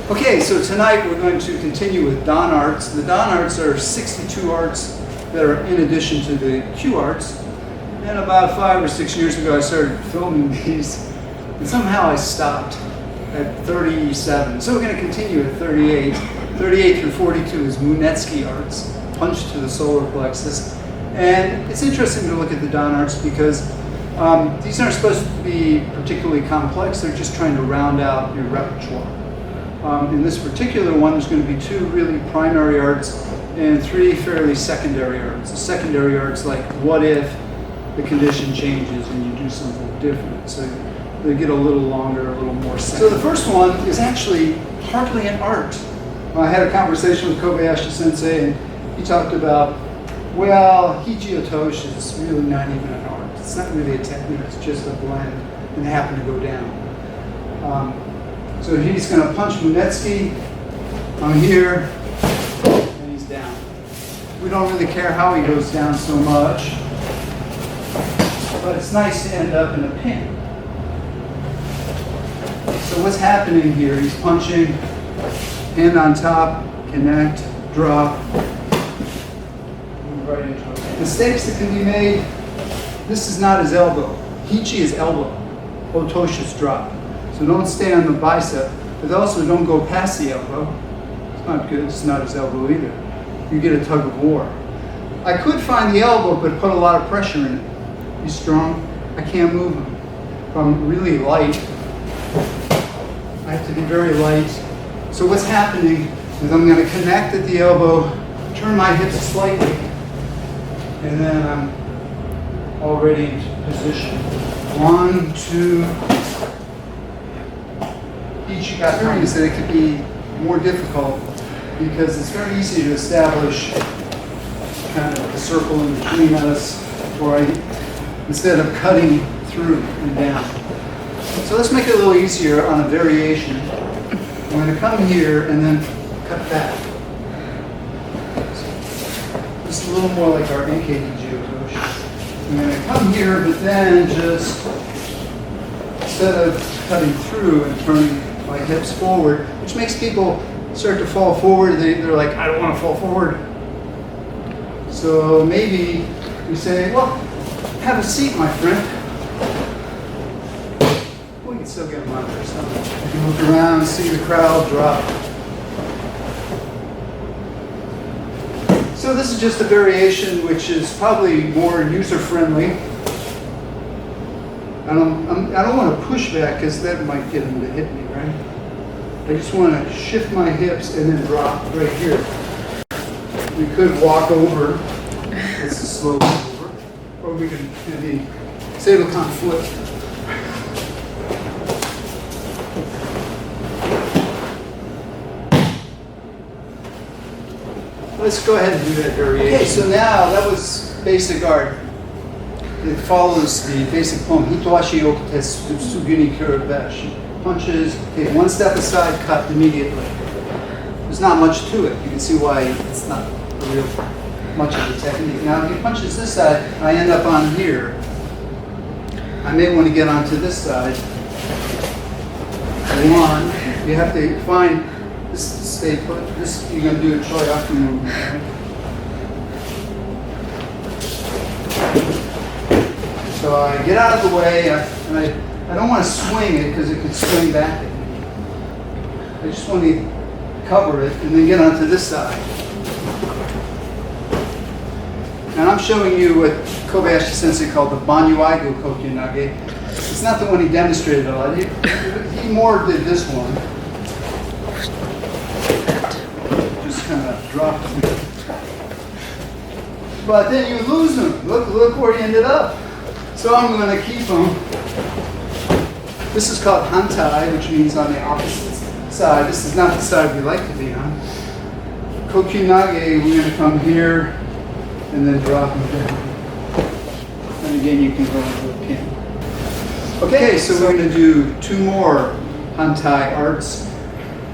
Okay, so tonight we're going to continue with Dan arts. The Dan arts are 62 arts that are in addition to the Q arts. And about 5 or 6 years ago I started filming these, and somehow I stopped at 37. So we're going to continue at 38. 38 through 42 is Munetsuki arts, punch to the solar plexus. And it's interesting to look at the Dan arts because these aren't supposed to be particularly complex, they're just trying to round out your repertoire. In this particular one, there's going to be 2 really primary arts and 3 fairly secondary arts. The secondary arts like what if the condition changes and you do something different. So they get a little longer, a little more secondary. So the first one is actually hardly an art. I had a conversation with Kobayashi Sensei and he talked about, well, Hiji-Otoshi is really not even an art. It's not really a technique, it's just a blend and they happen to go down. So he's going to punch Munetsuki. I'm here, and he's down. We don't really care how he goes down so much, but it's nice to end up in a pin. So what's happening here? He's punching, hand on top, connect, drop, move right into it. Mistakes that can be made. This is not his elbow. Hichi is elbow. Otoshi is drop. So don't stay on the bicep, but also don't go past the elbow. It's not good, it's not his elbow either. You get a tug of war. I could find the elbow, but put a lot of pressure in it. He's strong, I can't move him. If I'm really light, I have to be very light. So what's happening is I'm going to connect at the elbow, turn my hips slightly, and then I'm already in position. 1, 2, each got learnings that it could be more difficult because it's very easy to establish kind of a circle in between us, or instead of cutting through and down. So let's make it a little easier on a variation. I'm going to come here and then cut back. Just a little more like our NKD approach. I'm going to come here, but then just instead of cutting through and turning my hips forward, which makes people start to fall forward. They're like, I don't want to fall forward. So maybe we say, well, have a seat, my friend. We can still get them on their stomach. You can look around, see the crowd drop. So this is just a variation which is probably more user-friendly. I don't want to push back because that might get him to hit me, right? I just want to shift my hips and then drop right here. We could walk over. This is slow over. Or we could maybe Seidokan flip. Let's go ahead and do that variation. Okay, so now that was basic art. It follows the basic poem, Hitoashi Okute Suguni Kurabeshi. Punches, take one step aside, cut immediately. There's not much to it. You can see why it's not real much of a technique. Now if he punches this side, I end up on here. I may want to get onto this side. 1, you have to find this, stay put. This, you're going to do a Choyaku movement, right? So I get out of the way, and I don't want to swing it because it could swing back at me. I just want to cover it and then get onto this side. And I'm showing you what Kobayashi Sensei called the Banyuaigo Kokyunage. It's not the one he demonstrated a lot. He more did this one. Just kind of dropped him. But then you lose him. Look where he ended up. So I'm going to keep them. This is called hantai, which means on the opposite side. This is not the side we like to be on. Kokyunage, we're going to come here and then drop them down. And again, you can go into a pin. Okay, so we're going to do 2 more hantai arts.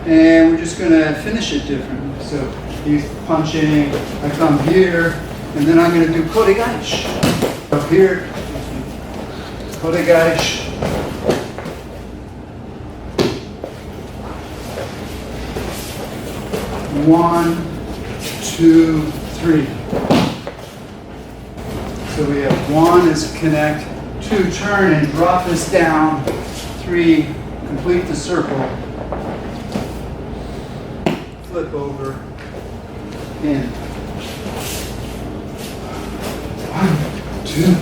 And we're just going to finish it differently. So he's punching, I come here, and then I'm going to do koregaishi. Up here. Koregaishi. 1, 2, 3. So we have 1 is connect, 2 turn and drop this down, 3 complete the circle, flip over, in. 1, 2,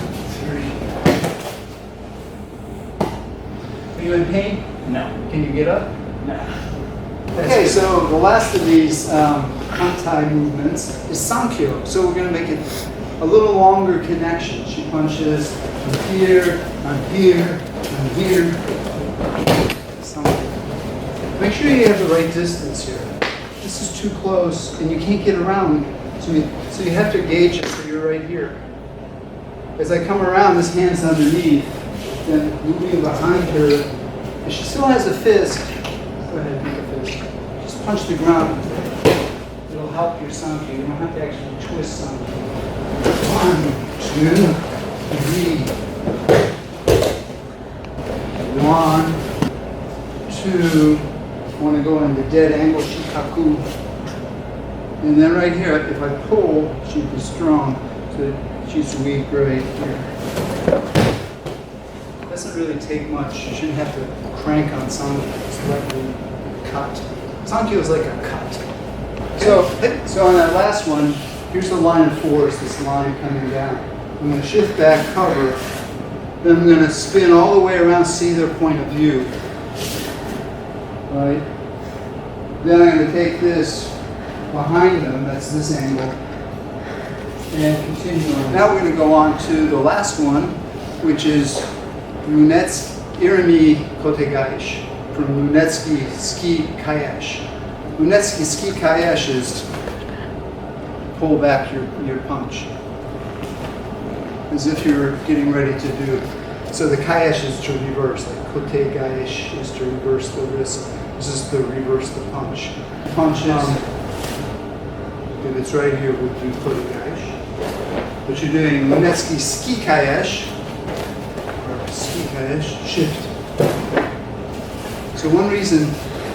3. Are you in pain? No. Can you get up? No. Okay, so the last of these Kantai movements is Sankyo. So we're going to make it a little longer connection. She punches on here, on here, on here. Sankyo. Make sure you have the right distance here. This is too close and you can't get around. So you have to gauge it so you're right here. As I come around, this hand's underneath, then moving behind her. And she still has a fist. Go ahead, make a fist. Just punch the ground. It'll help your Sankyo. You don't have to actually twist Sankyo. 1, 2, 3. 1, 2. I want to go in the dead angle shikaku. And then right here, if I pull, she'd be strong. So she's weak right here. Doesn't really take much. You shouldn't have to crank on Sankyo. It's like a cut. Sankyo is like a cut. So on that last one, here's the line of force, this line coming down. I'm going to shift back, cover. Then I'm going to spin all the way around, see their point of view. Right? Then I'm going to take this behind them, that's this angle, and continue on. Now we're going to go on to the last one, which is Munetsuki Irimi Kotegaishi from Munetsuki Ski Kaieshi. Munetsuki Ski Kaieshi is pull back your punch as if you're getting ready to do it. So the Kaieshi is to reverse, like Kotegaishi is to reverse the wrist. This is to reverse the punch. Punches, if it's right here, we'll do Kotegaishi. But you're doing Munetsuki Ski Kaieshi, or Ski Kaieshi, shift. So one reason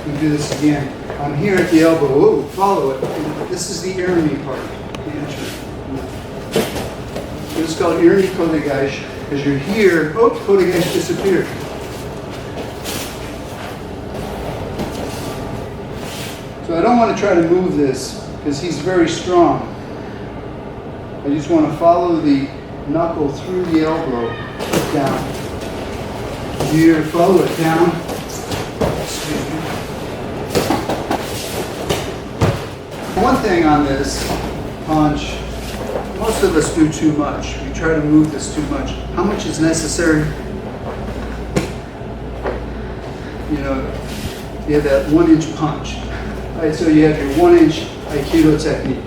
we do this again, I'm here at the elbow, ooh, follow it. This is the irimi part, the entry. So it's called irimi Kotegaishi. As you're here, oh, Kotegaishi disappeared. So I don't want to try to move this because he's very strong. I just want to follow the knuckle through the elbow down. Here, follow it down. Excuse me. One thing on this punch, most of us do too much. We try to move this too much. How much is necessary? You know, you have that 1-inch punch. Right, so you have your 1-inch Aikido technique.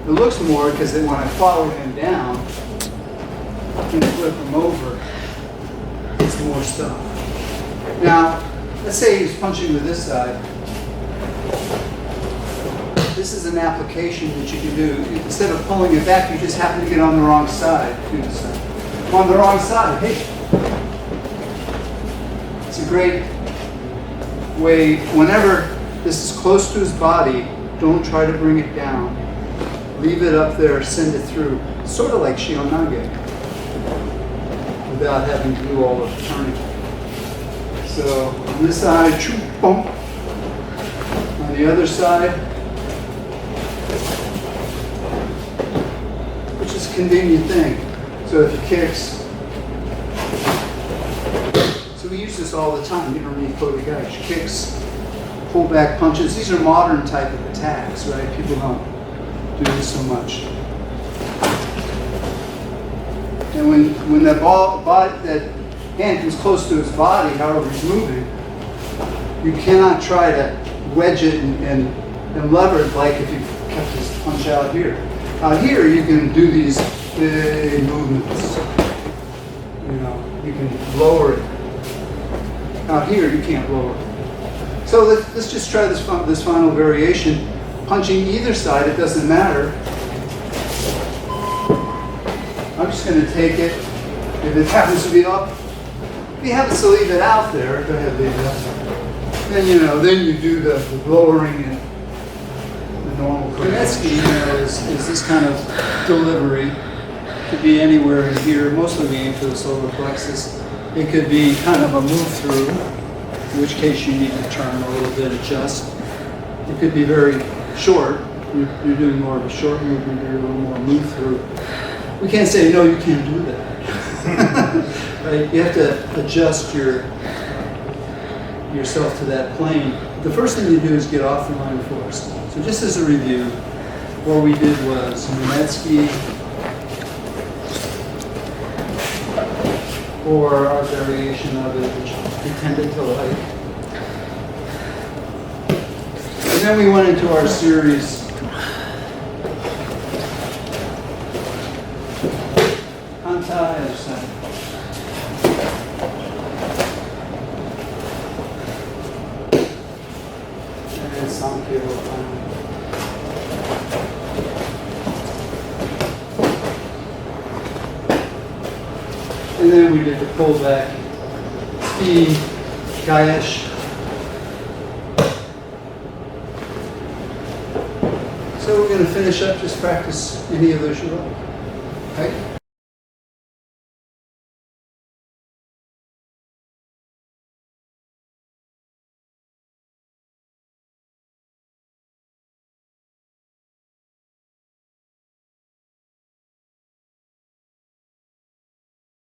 It looks more because then when I follow him down and flip him over, it's more stuff. Now, let's say he's punching with this side. This is an application that you can do. Instead of pulling it back, you just happen to get on the wrong side. I'm on the wrong side. Hey, it's a great way. Whenever this is close to his body, don't try to bring it down. Leave it up there, send it through. Sort of like Shionage, without having to do all the turning. So on this side, choo, boom. On the other side, which is a convenient thing. So if he kicks, so we use this all the time. You don't need Kotegaishi. Kicks, pull back punches. These are modern type of attacks, right? People don't do this so much. And when that that hand comes close to his body, however he's moving, you cannot try to wedge it and lever it like if you kept his punch out here. Out here, you can do these big movements. You know, you can lower it. Out here, you can't lower it. So let's just try this final variation. Punching either side, it doesn't matter. I'm just going to take it. If it happens to be up, if he happens to leave it out there, go ahead, leave it out there. And then you do the lowering and the normal. Munetsuki, is this kind of delivery. It could be anywhere in here. Mostly we aim for the solar plexus. It could be kind of a move through, in which case you need to turn a little bit, adjust. It could be very short. You're doing more of a short movement, you're a little more move through. We can't say, no, you can't do that. Right? You have to adjust yourself to that plane. The first thing you do is get off the line of force. So just as a review, what we did was Munetsuki, or our variation of it, which we tended to like. And then we went into our series Antai other side. And Sankyo. And then we did the pullback, speed, Gaesh. So we're going to finish up, just practice any of those you like. Okay?